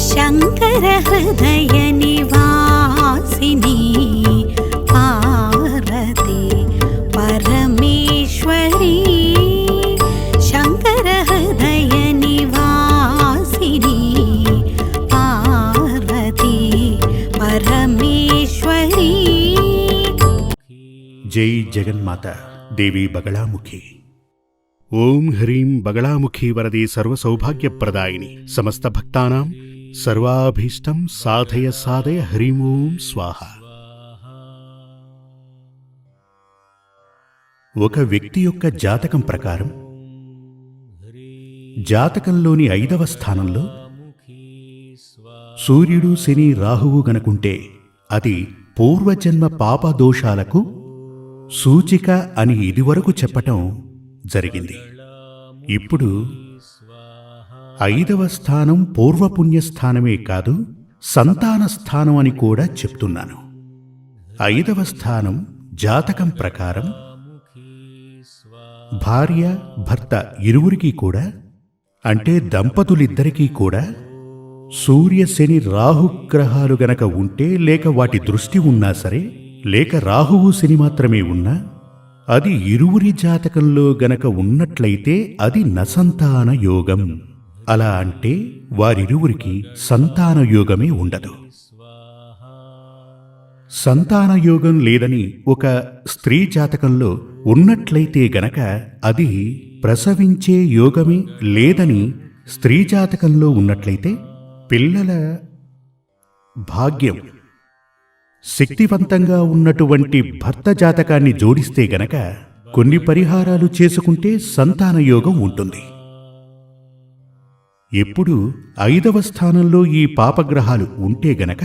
శంకర హృదయ నివాసిని పార్వతి పరమేశ్వరి శంకర హృదయ నివాసిని పార్వతి పరమేశ్వరి. జై జగన్మాత దేవి బగళాముఖి. ఓం హ్రీం బగళాముఖి వరదే సర్వసౌభాగ్యప్రదాయిని సమస్త భక్తానాం సర్వాభీష్టం సాధయ సాధయ హ్రీం ఓం స్వాహ. ఒక వ్యక్తి యొక్క జాతకం ప్రకారం జాతకంలోని 5వ స్థానంలో సూర్యుడు శని రాహువు గనుకుంటే అది పూర్వజన్మ పాపదోషాలకు సూచిక అని ఇదివరకు చెప్పటం జరిగింది. ఇప్పుడు 5వ స్థానం పూర్వపుణ్యస్థానమే కాదు, సంతాన స్థానం అని కూడా చెప్తున్నాను. 5వ స్థానం జాతకం ప్రకారం భార్య భర్త ఇరువురికి కూడా, అంటే దంపతులిద్దరికీ కూడా సూర్య శని రాహుగ్రహాలు గనక ఉంటే, లేక వాటి దృష్టి ఉన్నా సరే, లేక రాహువు శని మాత్రమే ఉన్నా, అది ఇరువురి జాతకంలో గనక ఉన్నట్లయితే అది నసంతాన యోగం. అలా అంటే వారిరువురికి సంతాన యోగమే ఉండదు. సంతాన యోగం లేదని ఒక స్త్రీ జాతకంలో ఉన్నట్లయితే గనక అది ప్రసవించే యోగమే లేదని స్త్రీ జాతకంలో ఉన్నట్లయితే పిల్లల భాగ్యం శక్తివంతంగా ఉన్నటువంటి భర్త జాతకాన్ని జోడిస్తే గనక కొన్ని పరిహారాలు చేసుకుంటే సంతాన యోగం ఉంటుంది. ఎప్పుడు 5వ స్థానంలో ఈ పాపగ్రహాలు ఉంటే గనక,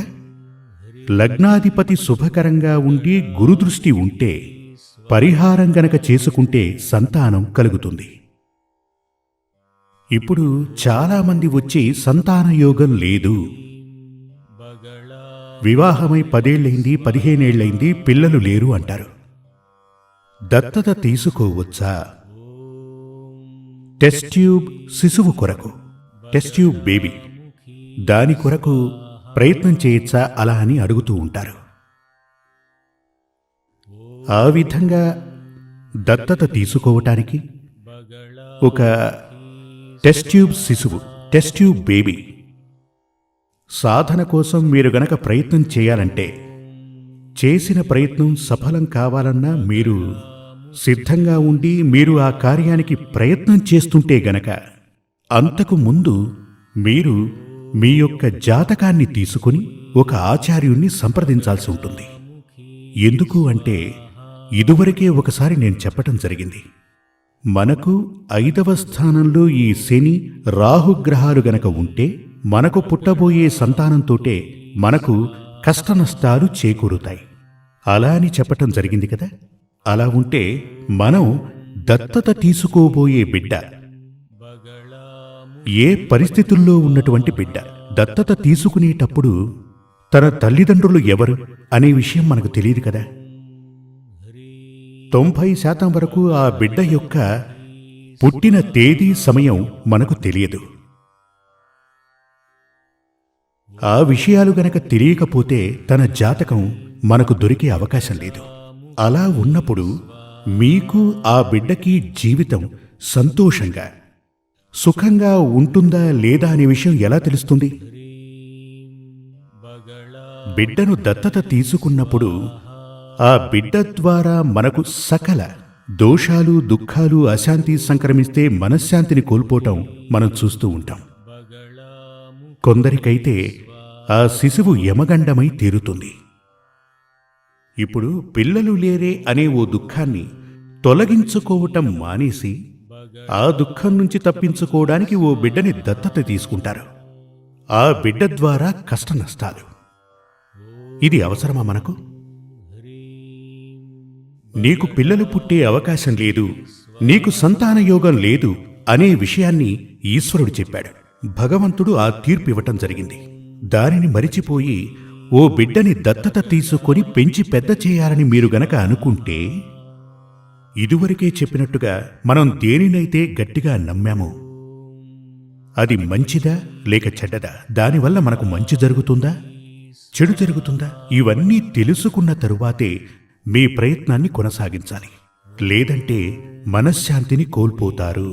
లగ్నాధిపతి శుభకరంగా ఉండి గురుదృష్టి ఉంటే పరిహారం గనక చేసుకుంటే సంతానం కలుగుతుంది. ఇప్పుడు చాలామంది వచ్చి సంతాన యోగం లేదు, వివాహమై 10 ఏళ్లైంది 15 ఏళ్లైంది పిల్లలు లేరు అంటారు. దత్తత తీసుకోవచ్చా? టెస్ట్ ట్యూబ్ శిశువు కొరకు, టెస్ట్ ట్యూబ్ బేబీ, దాని కొరకు ప్రయత్నం చేయొచ్చా అలా అని అడుగుతూ ఉంటారు. ఆ విధంగా దత్తత తీసుకోవటానికి ఒక టెస్ట్ ట్యూబ్ శిశువు, టెస్ట్ ట్యూబ్ బేబీ సాధన కోసం మీరు గనక ప్రయత్నం చేయాలంటే, చేసిన ప్రయత్నం సఫలం కావాలన్నా మీరు సిద్ధంగా ఉండి మీరు ఆ కార్యానికి ప్రయత్నం చేస్తుంటే గనక, అంతకు ముందు మీరు మీ యొక్క జాతకాన్ని తీసుకుని ఒక ఆచార్యుణ్ణి సంప్రదించాల్సి ఉంటుంది. ఎందుకు అంటే ఇదివరకే ఒకసారి నేను చెప్పటం జరిగింది. మనకు 5వ స్థానంలో ఈ శని రాహుగ్రహాలు గనక ఉంటే మనకు పుట్టబోయే సంతానంతోటే మనకు కష్టనష్టాలు చేకూరుతాయి. అలా అని చెప్పటం జరిగింది కదా. అలా ఉంటే మనం దత్తత తీసుకోబోయే బిడ్డ ఏ పరిస్థితుల్లో ఉన్నటువంటి బిడ్డ, దత్తత తీసుకునేటప్పుడు తన తల్లిదండ్రులు ఎవరు అనే విషయం మనకు తెలియదు కదా. 90% వరకు ఆ బిడ్డ యొక్క పుట్టిన తేదీ సమయం మనకు తెలియదు. ఆ విషయాలు గనక తెలియకపోతే తన జాతకం మనకు దొరికే అవకాశం లేదు. అలా ఉన్నప్పుడు మీకు ఆ బిడ్డకి జీవితం సంతోషంగా సుఖంగా ఉంటుందా లేదా అనే విషయం ఎలా తెలుస్తుంది? బిడ్డను దత్తత తీసుకున్నప్పుడు ఆ బిడ్డ ద్వారా మనకు సకల దోషాలు దుఃఖాలు అశాంతి సంక్రమిస్తే మనశ్శాంతిని కోల్పోవటం మనం చూస్తూ ఉంటాం. కొందరికైతే ఆ శిశువు యమగండమై తీరుతుంది. ఇప్పుడు పిల్లలు లేరే అనే ఓ దుఃఖాన్ని తొలగించుకోవటం మానేసి ఆ దుఃఖం నుంచి తప్పించుకోవడానికి ఓ బిడ్డని దత్తత తీసుకుంటారు. ఆ బిడ్డ ద్వారా కష్ట నష్టాలు. ఇది అవసరమా మనకు? నీకు పిల్లలు పుట్టే అవకాశం లేదు, నీకు సంతాన యోగం లేదు అనే విషయాన్ని ఈశ్వరుడు చెప్పాడు. భగవంతుడు ఆ తీర్పు ఇవ్వటం జరిగింది. దానిని మరిచిపోయి ఓ బిడ్డని దత్తత తీసుకొని పెంచి పెద్ద చేయాలని మీరు గనక అనుకుంటే, ఇదివరకే చెప్పినట్టుగా మనం దేనినైతే గట్టిగా నమ్మామో అది మంచిదా లేక చెడ్డదా? దానివల్ల మనకు మంచి జరుగుతుందా, చెడు జరుగుతుందా? ఇవన్నీ తెలుసుకున్న తరువాతే మీ ప్రయత్నాన్ని కొనసాగించాలి. లేదంటే మనశ్శాంతిని కోల్పోతారు.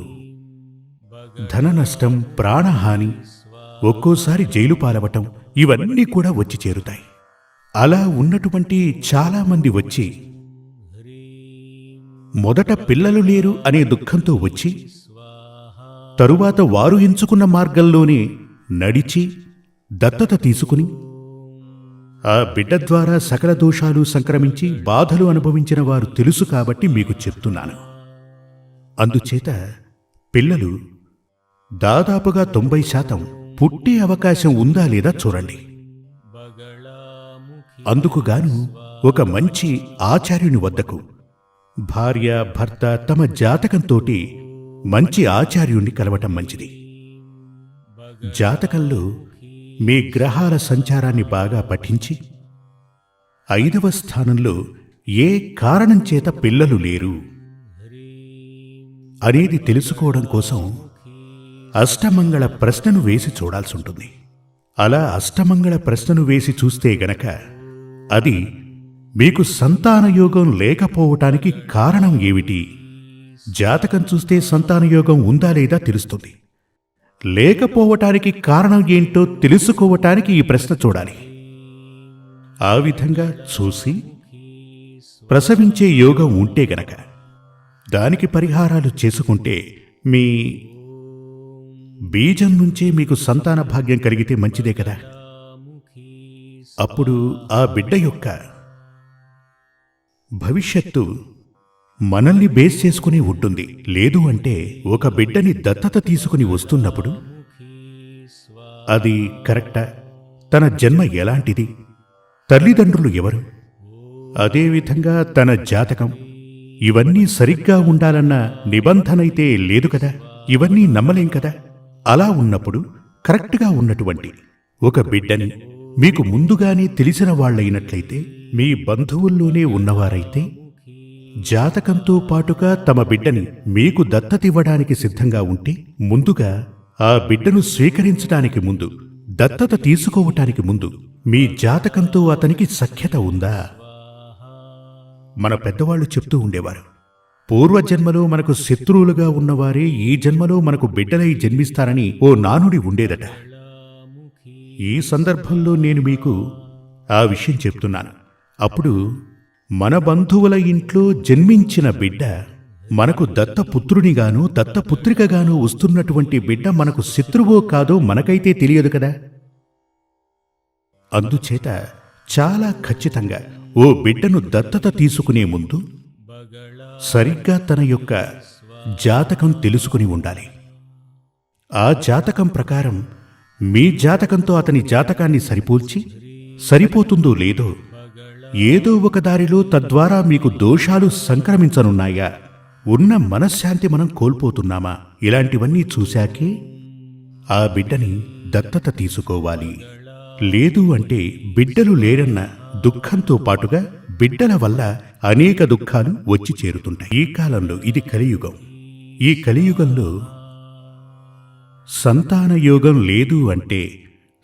ధన నష్టం, ప్రాణహాని, ఒక్కోసారి జైలు పాలవటం ఇవన్నీ కూడా వచ్చి చేరుతాయి. అలా ఉన్నటువంటి చాలామంది వచ్చి మొదట పిల్లలు లేరు అనే దుఃఖంతో వచ్చి తరువాత వారు ఎంచుకున్న మార్గంలోనే నడిచి దత్తత తీసుకుని ఆ బిడ్డ ద్వారా సకల దోషాలు సంక్రమించి బాధలు అనుభవించిన వారు తెలుసు కాబట్టి మీకు చెప్తున్నాను. అందుచేత పిల్లలు దాదాపుగా 90% పుట్టే అవకాశం ఉందా లేదా చూడండి. అందుకుగాను ఒక మంచి ఆచార్యుని వద్దకు భార్య భర్త తమ జాతకంతోటి మంచి ఆచార్యుణ్ణి కలవటం మంచిది. జాతకంలో మీ గ్రహాల సంచారాన్ని బాగా పఠించి 5వ స్థానంలో ఏ కారణం చేత పిల్లలు లేరు అనేది తెలుసుకోవడం కోసం అష్టమంగళ ప్రశ్నను వేసి చూడాల్సి ఉంటుంది. అలా అష్టమంగళ ప్రశ్నను వేసి చూస్తే గనక అది మీకు సంతానయోగం లేకపోవటానికి కారణం ఏమిటి, జాతకం చూస్తే సంతానయోగం ఉందా లేదా తెలుస్తుంది. లేకపోవటానికి కారణం ఏంటో తెలుసుకోవటానికి ఈ ప్రశ్న చూడాలి. ఆ విధంగా చూసి ప్రసవించే యోగం ఉంటే గనక దానికి పరిహారాలు చేసుకుంటే మీ బీజం నుంచే మీకు సంతాన భాగ్యం కలిగితే మంచిదే కదా. అప్పుడు ఆ బిడ్డ యొక్క భవిష్యత్తు మనల్ని బేస్ చేసుకుని ఉంటుంది. లేదు అంటే ఒక బిడ్డని దత్తత తీసుకుని వస్తున్నప్పుడు అది కరెక్టా, తన జన్మ ఎలాంటిది, తల్లిదండ్రులు ఎవరు, అదేవిధంగా తన జాతకం ఇవన్నీ సరిగ్గా ఉండాలన్న నిబంధనైతే లేదు కదా. ఇవన్నీ నమ్మలేం కదా. అలా ఉన్నప్పుడు కరెక్ట్గా ఉన్నటువంటి ఒక బిడ్డని మీకు ముందుగానే తెలిసిన వాళ్లైనట్లయితే, మీ బంధువుల్లోనే ఉన్నవారైతే జాతకంతో పాటుగా తమ బిడ్డని మీకు దత్తతివ్వడానికి సిద్ధంగా ఉంటే ముందుగా ఆ బిడ్డను స్వీకరించడానికి ముందు, దత్తత తీసుకోవటానికి ముందు మీ జాతకంతో అతనికి సఖ్యత ఉందా? మన పెద్దవాళ్లు చెప్తూ ఉండేవారు, పూర్వజన్మలో మనకు శత్రువులుగా ఉన్నవారే ఈ జన్మలో మనకు బిడ్డలై జన్మిస్తారని ఓ నానుడి ఉండేదట. ఈ సందర్భంలో నేను మీకు ఆ విషయం చెప్తున్నాను. అప్పుడు మన బంధువుల ఇంట్లో జన్మించిన బిడ్డ మనకు దత్తపుత్రునిగాను దత్తపుత్రికగాను వస్తున్నటువంటి బిడ్డ మనకు శత్రువో కాదో మనకైతే తెలియదు కదా. అందుచేత చాలా ఖచ్చితంగా ఓ బిడ్డను దత్తత తీసుకునే ముందు సరిగ్గా తన యొక్క జాతకం తెలుసుకుని ఉండాలి. ఆ జాతకం ప్రకారం మీ జాతకంతో అతని జాతకాన్ని సరిపోల్చి, సరిపోతుందో లేదో, ఏదో ఒక దారిలో తద్వారా మీకు దోషాలు సంక్రమించనున్నాయా, ఉన్న మనశ్శాంతి మనం కోల్పోతున్నామా, ఇలాంటివన్నీ చూశాకే ఆ బిడ్డని దత్తత తీసుకోవాలి. లేదు అంటే బిడ్డలు లేరన్న దుఃఖంతో పాటుగా బిడ్డల వల్ల అనేక దుఃఖాలు వచ్చి చేరుతుంటాయి. ఈ కాలంలో ఇది కలియుగం. ఈ కలియుగంలో సంతానయోగం లేదు అంటే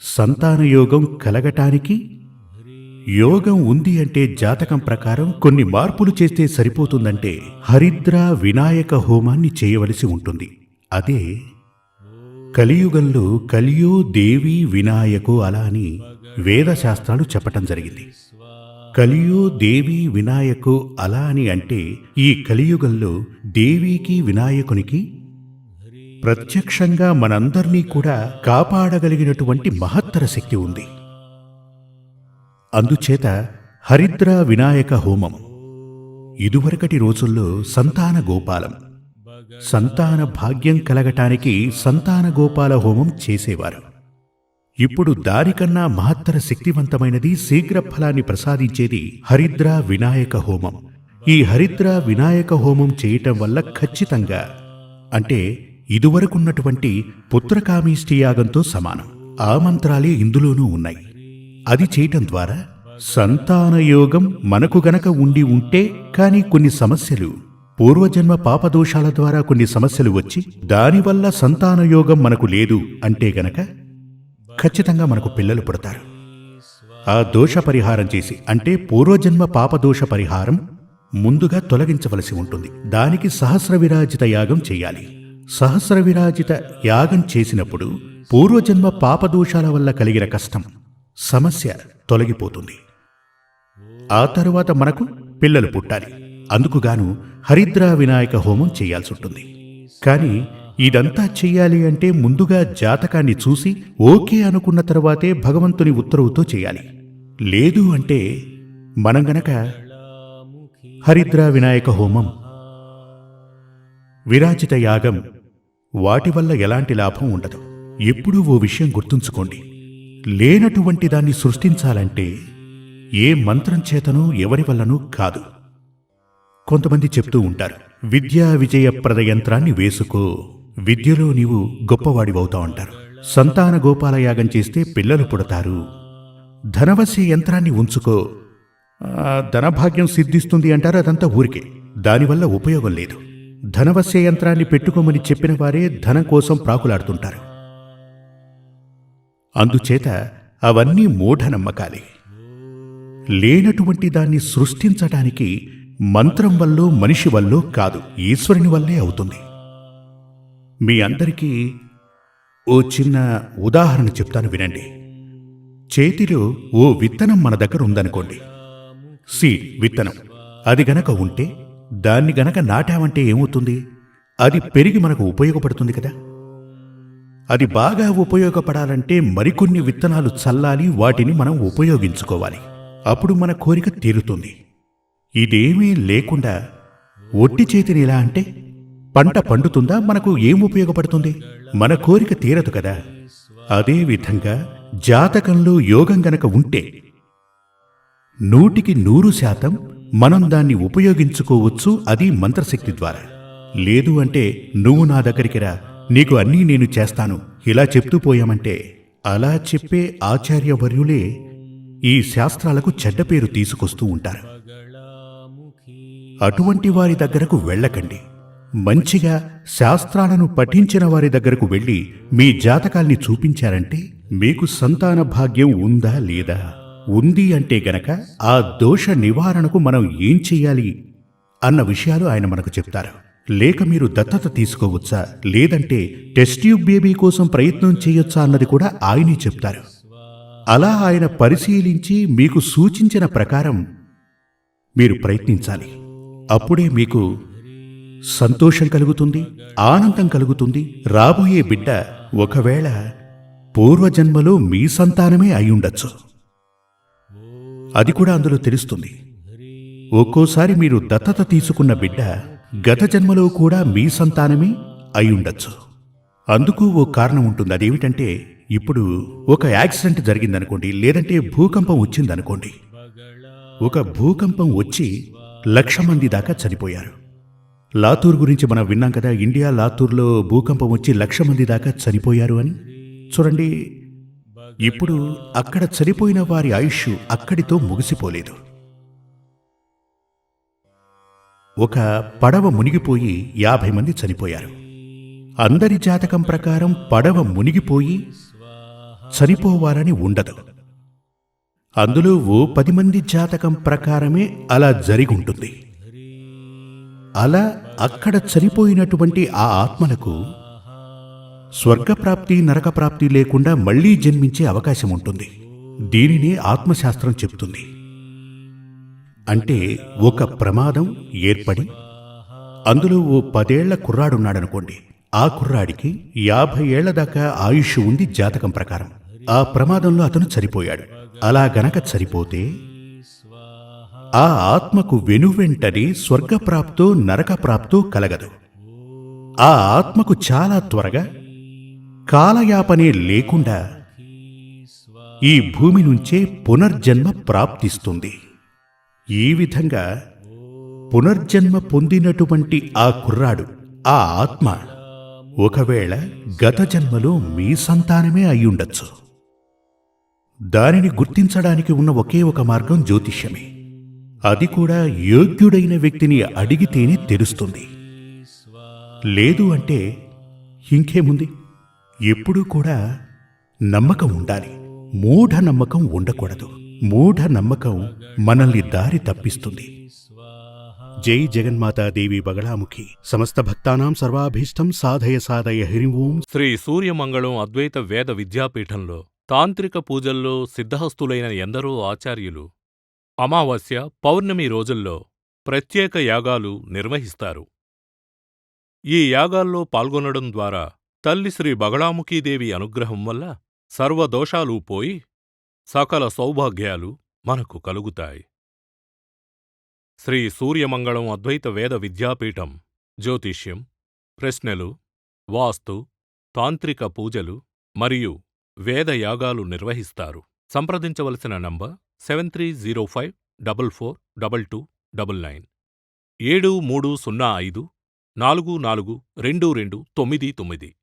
సంతానయోగం కలగటానికి యోగం ఉంది అంటే జాతకం ప్రకారం కొన్ని మార్పులు చేస్తే సరిపోతుందంటే హరిద్ర వినాయక హోమాన్ని చేయవలసి ఉంటుంది. అదే కలియుగంలో కలియో దేవి వినాయకో అలా అని వేదశాస్త్రాలు చెప్పటం జరిగింది. కలియో దేవి వినాయకో అలా అని అంటే ఈ కలియుగంలో దేవికి వినాయకునికి ప్రత్యక్షంగా మనందర్నీ కూడా కాపాడగలిగినటువంటి మహత్తర శక్తి ఉంది. అందుచేత హరిద్ర వినాయక హోమం ఇదివరకటి రోజుల్లో సంతాన గోపాలం, సంతాన భాగ్యం కలగటానికి సంతాన గోపాల హోమం చేసేవారు. ఇప్పుడు దానికన్నా మహత్తర శక్తివంతమైనది, శీఘ్ర ఫలాన్ని ప్రసాదించేది హరిద్ర వినాయక హోమం. ఈ హరిద్ర వినాయక హోమం చేయటం వల్ల ఖచ్చితంగా, అంటే ఇదివరకున్నటువంటి పుత్రకామేష్టి యాగంతో సమానం. ఆ మంత్రాలే ఇందులోనూ ఉన్నాయి. అది చేయటం ద్వారా సంతానయోగం మనకు గనక ఉండి ఉంటే, కానీ కొన్ని సమస్యలు పూర్వజన్మ పాపదోషాల ద్వారా కొన్ని సమస్యలు వచ్చి దానివల్ల సంతానయోగం మనకు లేదు అంటే గనక ఖచ్చితంగా మనకు పిల్లలు పుడతారు. ఆ దోష పరిహారం చేసి, అంటే పూర్వజన్మ పాపదోష పరిహారం ముందుగా తొలగించవలసి ఉంటుంది. దానికి సహస్ర విరాజిత యాగం చేయాలి. సహస్ర విరాజిత యాగం చేసినప్పుడు పూర్వజన్మ పాపదోషాల వల్ల కలిగిన కష్టం, సమస్య తొలగిపోతుంది. ఆ తరువాత మనకు పిల్లలు పుట్టాలి. అందుకుగాను హరిద్రా వినాయక హోమం చేయాల్సి ఉంటుంది. కానీ ఇదంతా చెయ్యాలి అంటే ముందుగా జాతకాన్ని చూసి ఓకే అనుకున్న తర్వాతే భగవంతుని ఉత్తర్వుతో చేయాలి. లేదు అంటే మనం గనక హరిద్రా వినాయక హోమం, విరాజిత యాగం వాటి వల్ల ఎలాంటి లాభం ఉండదు. ఎప్పుడూ ఓ విషయం గుర్తుంచుకోండి, లేనటువంటి దాన్ని సృష్టించాలంటే ఏ మంత్రం చేతనూ ఎవరి వల్లనూ కాదు. కొంతమంది చెప్తూ ఉంటారు, విద్యా విజయప్రద యంత్రాన్ని వేసుకో, విద్యలో నీవు గొప్పవాడివవుతావు అంటారు. సంతాన గోపాల యాగం చేస్తే పిల్లలు పుడతారు. ధనవశే యంత్రాన్ని ఉంచుకో, ధనభాగ్యం సిద్ధిస్తుంది అంటారు. అదంతా ఊరికే, దానివల్ల ఉపయోగం లేదు. ధనవశే యంత్రాన్ని పెట్టుకోమని చెప్పిన వారే ధనం కోసం ప్రాకులాడుతుంటారు. అందుచేత అవన్నీ మూఢనమ్మకాలే. లేనటువంటి దాన్ని సృష్టించటానికి మంత్రం వల్లో మనిషి వల్లో కాదు, ఈశ్వరుని వల్లే అవుతుంది. మీ అందరికీ ఓ చిన్న ఉదాహరణ చెప్తాను, వినండి. చేతిలో ఓ విత్తనం మన దగ్గర ఉందనుకోండి, సీడ్ విత్తనం. అది గనక ఉంటే దాన్ని గనక నాటామంటే ఏమవుతుంది? అది పెరిగి మనకు ఉపయోగపడుతుంది కదా. అది బాగా ఉపయోగపడాలంటే మరికొన్ని విత్తనాలు చల్లాలి, వాటిని మనం ఉపయోగించుకోవాలి. అప్పుడు మన కోరిక తీరుతుంది. ఇదేమీ లేకుండా ఒట్టి చేతిని ఇలా అంటే పంట పండుతుందా? మనకు ఏం ఉపయోగపడుతుంది? మన కోరిక తీరదు కదా. అదేవిధంగా జాతకంలో యోగం గనక ఉంటే 100% మనం దాన్ని ఉపయోగించుకోవచ్చు, అది మంత్రశక్తి ద్వారా. లేదు అంటే నువ్వు నా దగ్గరికి రా, నీకు అన్నీ నేను చేస్తాను, ఇలా చెప్తూ పోయామంటే, అలా చెప్పే ఆచార్యవర్యులే ఈ శాస్త్రాలకు చెడ్డ పేరు తీసుకొస్తూ ఉంటారు. అటువంటి వారి దగ్గరకు వెళ్ళకండి. మంచిగా శాస్త్రాలను పఠించిన వారి దగ్గరకు వెళ్ళి మీ జాతకాల్ని చూపించారంటే మీకు సంతాన భాగ్యం ఉందా లేదా, ఉంది అంటే గనక ఆ దోష నివారణకు మనం ఏం చెయ్యాలి అన్న విషయాలు ఆయన మనకు చెప్తారు. లేక మీరు దత్తత తీసుకోవచ్చా, లేదంటే టెస్ట్ ట్యూబ్ బేబీ కోసం ప్రయత్నం చేయొచ్చా అన్నది కూడా ఆయనే చెప్తారు. అలా ఆయన పరిశీలించి మీకు సూచించిన ప్రకారం మీరు ప్రయత్నించాలి. అప్పుడే మీకు సంతోషం కలుగుతుంది, ఆనందం కలుగుతుంది. రాబోయే బిడ్డ ఒకవేళ పూర్వజన్మలో మీ సంతానమే అయ్యుండొచ్చు, అది కూడా అందులో తెలుస్తుంది. ఒక్కోసారి మీరు దత్తత తీసుకున్న బిడ్డ గత జన్మలో కూడా మీ సంతానమే అయ్యుండొచ్చు. అందుకు ఓ కారణం ఉంటుంది. అదేమిటంటే, ఇప్పుడు ఒక యాక్సిడెంట్ జరిగిందనుకోండి, లేదంటే భూకంపం వచ్చిందనుకోండి. ఒక భూకంపం వచ్చి 1,00,000 మంది దాకా చనిపోయారు. లాతూర్ గురించి మనం విన్నాం కదా, ఇండియా లాతూర్లో భూకంపం వచ్చి 1,00,000 మంది దాకా చనిపోయారు అని. చూడండి, ఇప్పుడు అక్కడ చనిపోయిన వారి ఆయుష్ అక్కడితో ముగిసిపోలేదు. ఒక పడవ మునిగిపోయి 50 మంది చనిపోయారు. అందరి జాతకం ప్రకారం పడవ మునిగిపోయి చనిపోవాలని ఉండదు. అందులో ఓ 10 మంది జాతకం ప్రకారమే అలా జరిగి ఉంటుంది. అలా అక్కడ చనిపోయినటువంటి ఆ ఆత్మలకు స్వర్గప్రాప్తి నరకప్రాప్తి లేకుండా మళ్లీ జన్మించే అవకాశం ఉంటుంది. దీనినే ఆత్మశాస్త్రం చెప్తుంది. అంటే ఒక ప్రమాదం ఏర్పడి అందులో ఓ 10 ఏళ్ల కుర్రాడున్నాడనుకోండి, ఆ కుర్రాడికి 50 ఏళ్ల దాకా ఆయుష్ ఉంది జాతకం ప్రకారం. ఆ ప్రమాదంలో అతను చనిపోయాడు. అలా గనక చనిపోతే ఆ ఆత్మకు వెనువెంటనే స్వర్గప్రాప్తో నరకప్రాప్తో కలగదు. ఆ ఆత్మకు చాలా త్వరగా కాలయాపనే లేకుండా ఈ భూమి నుంచే పునర్జన్మ ప్రాప్తిస్తుంది. ఈ విధంగా పునర్జన్మ పొందినటువంటి ఆ కుర్రాడు, ఆ ఆత్మ ఒకవేళ గత జన్మలో మీ సంతానమే అయ్యుండొచ్చు. దానిని గుర్తించడానికి ఉన్న ఒకే ఒక మార్గం జ్యోతిష్యమే. అది కూడా యోగ్యుడైన వ్యక్తిని అడిగితేనే తెలుస్తుంది. లేదు అంటే ఇంకేముంది, ఎప్పుడూ కూడా నమ్మకం ఉండాలి, మూఢ నమ్మకం ఉండకూడదు. మూఢ నమ్మకం మనల్ని దారి తప్పిస్తుంది. జై జగన్మాతాదేవి బగళాముఖి. సమస్త భక్తానాం సర్వాభీష్టం సాధయ సాధయ హరిం ఓం. శ్రీ సూర్యమంగళం అద్వైత వేద విద్యాపీఠంలో తాంత్రిక పూజల్లో సిద్ధహస్తులైన ఎందరో ఆచార్యులు అమావాస్య, పౌర్ణమి రోజుల్లో ప్రత్యేక యాగాలు నిర్వహిస్తారు. ఈ యాగాల్లో పాల్గొనడం ద్వారా తల్లి శ్రీ బగళాముఖీదేవి అనుగ్రహం వల్ల సర్వదోషాలూ పోయి సకల సౌభాగ్యాలు మనకు కలుగుతాయి. శ్రీ సూర్యమంగళం అద్వైత వేద విద్యాపీఠం జ్యోతిష్యం, ప్రశ్నలు, వాస్తు, తాంత్రిక పూజలు మరియు వేదయాగాలు నిర్వహిస్తారు. సంప్రదించవలసిన నంబర్ 7305442299 7305442299.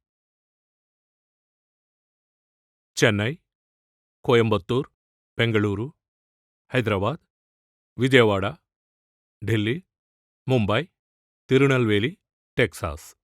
చెన్నై, కోయంబత్తూర్, బెంగళూరు, హైదరాబాద్, విజయవాడ, ఢిల్లీ, ముంబై, తిరునల్వేలి, టెక్సాస్.